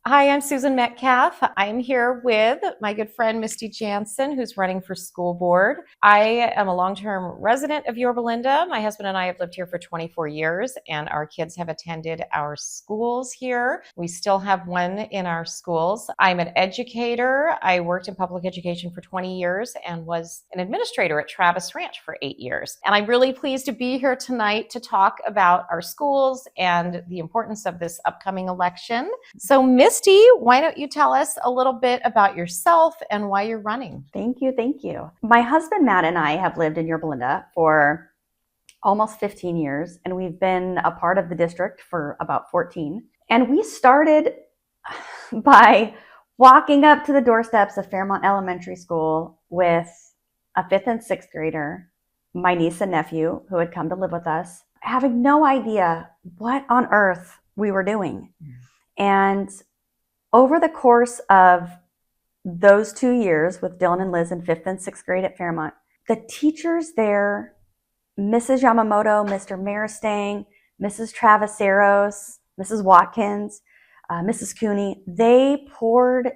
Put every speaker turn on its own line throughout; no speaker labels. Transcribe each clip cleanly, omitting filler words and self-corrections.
Hi, I'm Susan Metcalf. I'm here with my good friend Misty Janssen, who's running for school board. I am a long-term resident of Yorba Linda. My husband and I have lived here for 24 years, and our kids have attended our schools here. We still have one in our schools. I'm an educator. I worked in public education for 20 years and was an administrator at Travis Ranch for 8 years. And I'm really pleased to be here tonight to talk about our schools and the importance of this upcoming election. So, Misty, why don't you tell us a little bit about yourself and why you're running?
Thank you. Thank you. My husband, Matt, and I have lived in Yorba Linda for almost 15 years, and we've been a part of the district for about 14. And we started by walking up to the doorsteps of Fairmont Elementary School with a 5th and 6th grader, my niece and nephew, who had come to live with us, having no idea what on earth we were doing. And over the course of those 2 years with Dylan and Liz in 5th and 6th grade at Fairmont, the teachers there, Mrs. Yamamoto, Mr. Maristang, Mrs. Traveseros, Mrs. Watkins, Mrs. Cooney, they poured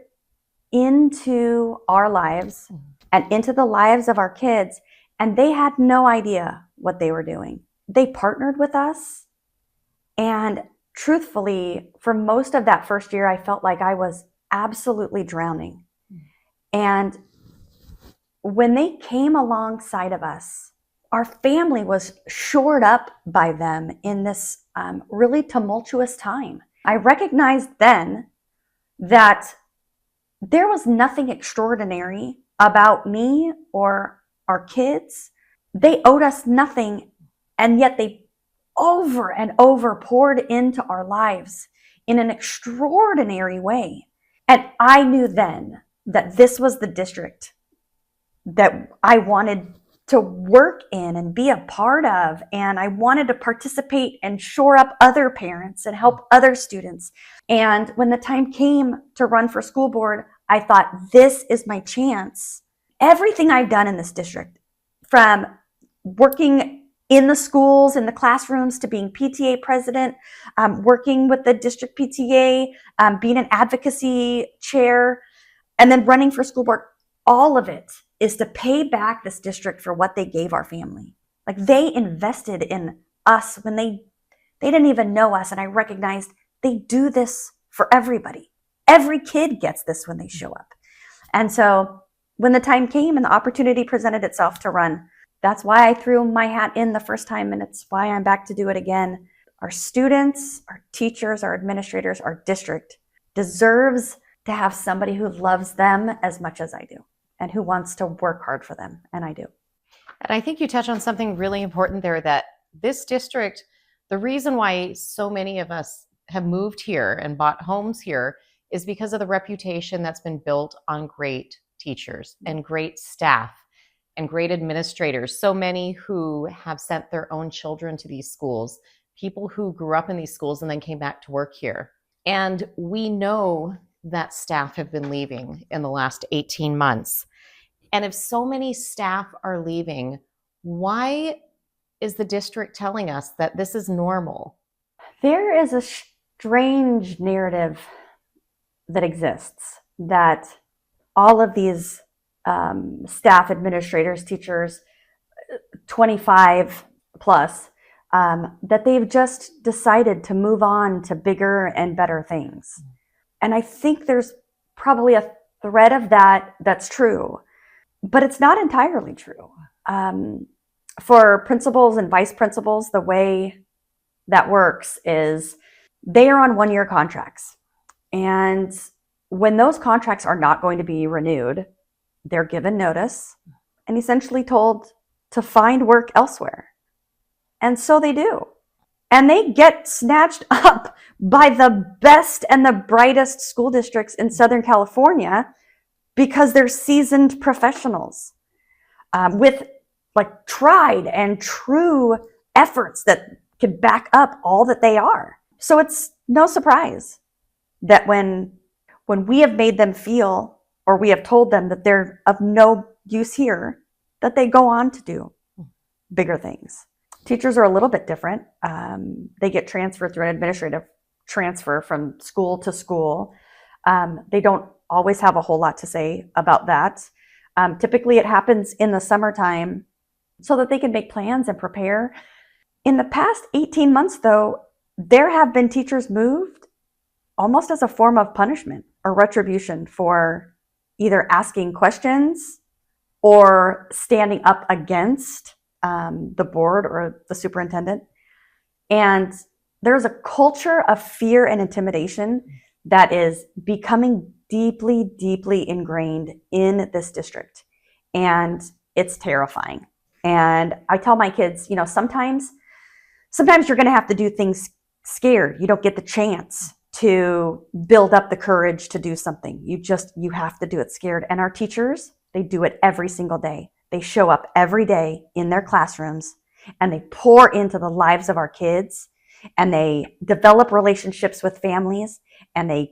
into our lives and into the lives of our kids, and they had no idea what they were doing. They partnered with us, and truthfully, for most of that first year, I felt like I was absolutely drowning. And when they came alongside of us, our family was shored up by them in this really tumultuous time. I recognized then that there was nothing extraordinary about me or our kids. They owed us nothing, and yet they over and over poured into our lives in an extraordinary way. And I knew then that this was the district that I wanted to work in and be a part of. And I wanted to participate and shore up other parents and help other students. And when the time came to run for school board, I thought, this is my chance. Everything I've done in this district, from working in the schools, in the classrooms, to being PTA president, working with the district PTA, being an advocacy chair, and then running for school board, all of it is to pay back this district for what they gave our family. Like, they invested in us when they didn't even know us, and I recognized they do this for everybody. Every kid gets this when they show up. And so when the time came and the opportunity presented itself to run, that's why I threw my hat in the first time, and it's why I'm back to do it again. Our students, our teachers, our administrators, our district deserves to have somebody who loves them as much as I do and who wants to work hard for them, and I do.
And I think you touch on something really important there, that this district, the reason why so many of us have moved here and bought homes here is because of the reputation that's been built on great teachers and great staff and great administrators, so many who have sent their own children to these schools, people who grew up in these schools and then came back to work here. And we know that staff have been leaving in the last 18 months. And if so many staff are leaving, why is the district telling us that this is normal?
There is a strange narrative that exists that all of these staff, administrators, teachers, 25 plus, that they've just decided to move on to bigger and better things. And I think there's probably a thread of that that's true, but it's not entirely true. For principals and vice principals, the way that works is they are on 1-year contracts. And when those contracts are not going to be renewed, they're given notice and essentially told to find work elsewhere. And so they do. And they get snatched up by the best and the brightest school districts in Southern California because they're seasoned professionals with like tried and true efforts that can back up all that they are. So it's no surprise that when we have made them feel, or we have told them that they're of no use here, that they go on to do bigger things. Teachers are a little bit different. They get transferred through an administrative transfer from school to school. They don't always have a whole lot to say about that. Typically, it happens in the summertime so that they can make plans and prepare. In the past 18 months, though, there have been teachers moved almost as a form of punishment or retribution for either asking questions or standing up against the board or the superintendent. And there's a culture of fear and intimidation that is becoming deeply, deeply ingrained in this district. And it's terrifying. And I tell my kids, you know, sometimes you're going to have to do things scared. You don't get the chance to build up the courage to do something. You have to do it scared. And our teachers, they do it every single day. They show up every day in their classrooms and they pour into the lives of our kids and they develop relationships with families and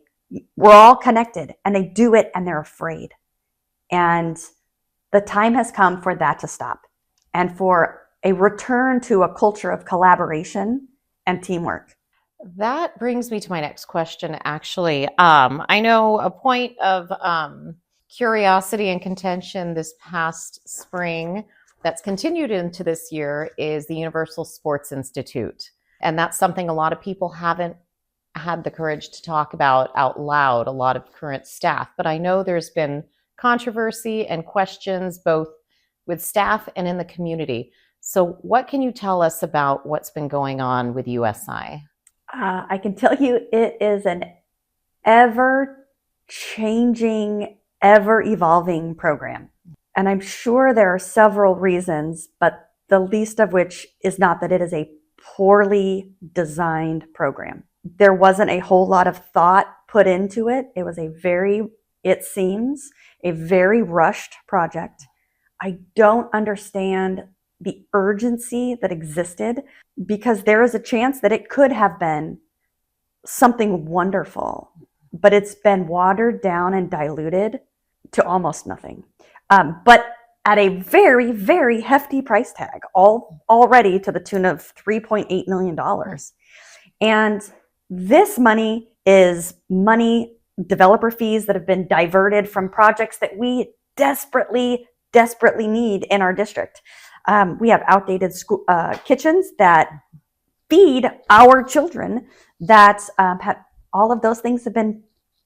we're all connected and they do it and they're afraid. And the time has come for that to stop and for a return to a culture of collaboration and teamwork.
That brings me to my next question, actually. I know a point of curiosity and contention this past spring that's continued into this year is the Universal Sports Institute. And that's something a lot of people haven't had the courage to talk about out loud, a lot of current staff. But I know there's been controversy and questions both with staff and in the community. So what can you tell us about what's been going on with USI?
I can tell you it is an ever-changing, ever-evolving program. And I'm sure there are several reasons, but the least of which is not that it is a poorly designed program. There wasn't a whole lot of thought put into it. It was it seems, a very rushed project. I don't understand the urgency that existed because there is a chance that it could have been something wonderful, but it's been watered down and diluted to almost nothing. But at a very, very hefty price tag, already to the tune of $3.8 million. And this money is money, developer fees that have been diverted from projects that we desperately need in our district. We have outdated school kitchens that feed our children that all of those things have been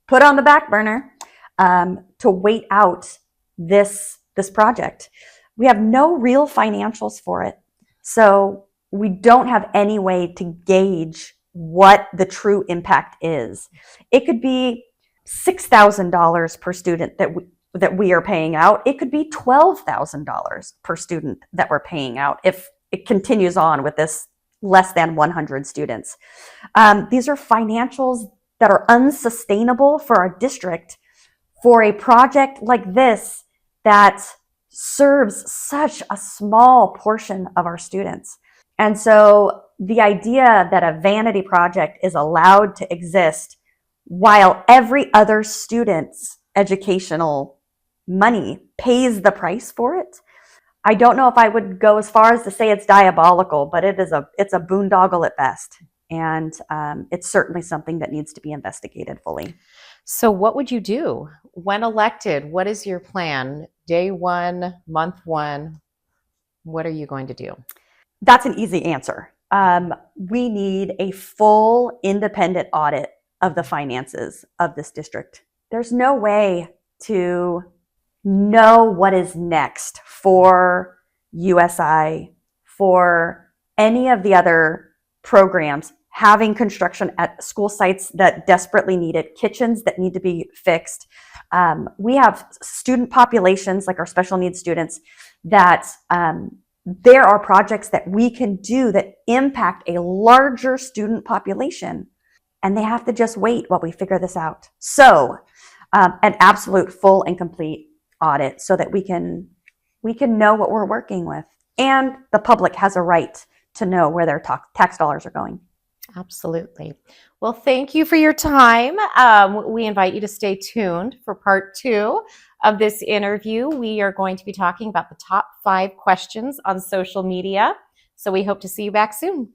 put on the back burner to wait out this project. We have no real financials for it. So we don't have any way to gauge what the true impact is. It could be $6,000 per student that we are paying out. It could be $12,000 per student that we're paying out if it continues on with this less than 100 students. These are financials that are unsustainable for our district for a project like this that serves such a small portion of our students. And so the idea that a vanity project is allowed to exist while every other student's educational money pays the price for it, I don't know if I would go as far as to say it's diabolical, but it's a boondoggle at best. And it's certainly something that needs to be investigated fully.
So what would you do when elected? What is your plan? Day one, month one, what are you going to do?
That's an easy answer. We need a full independent audit of the finances of this district. There's no way to know what is next for USI, for any of the other programs having construction at school sites that desperately need it, kitchens that need to be fixed. We have student populations like our special needs students that there are projects that we can do that impact a larger student population, and they have to just wait while we figure this out. So an absolute full and complete audit so that we can know what we're working with, and the public has a right to know where their tax dollars are going.
Absolutely. Well, thank you for your time. We invite you to stay tuned for part 2 of this interview. We are going to be talking about the top 5 questions on social media. So we hope to see you back soon.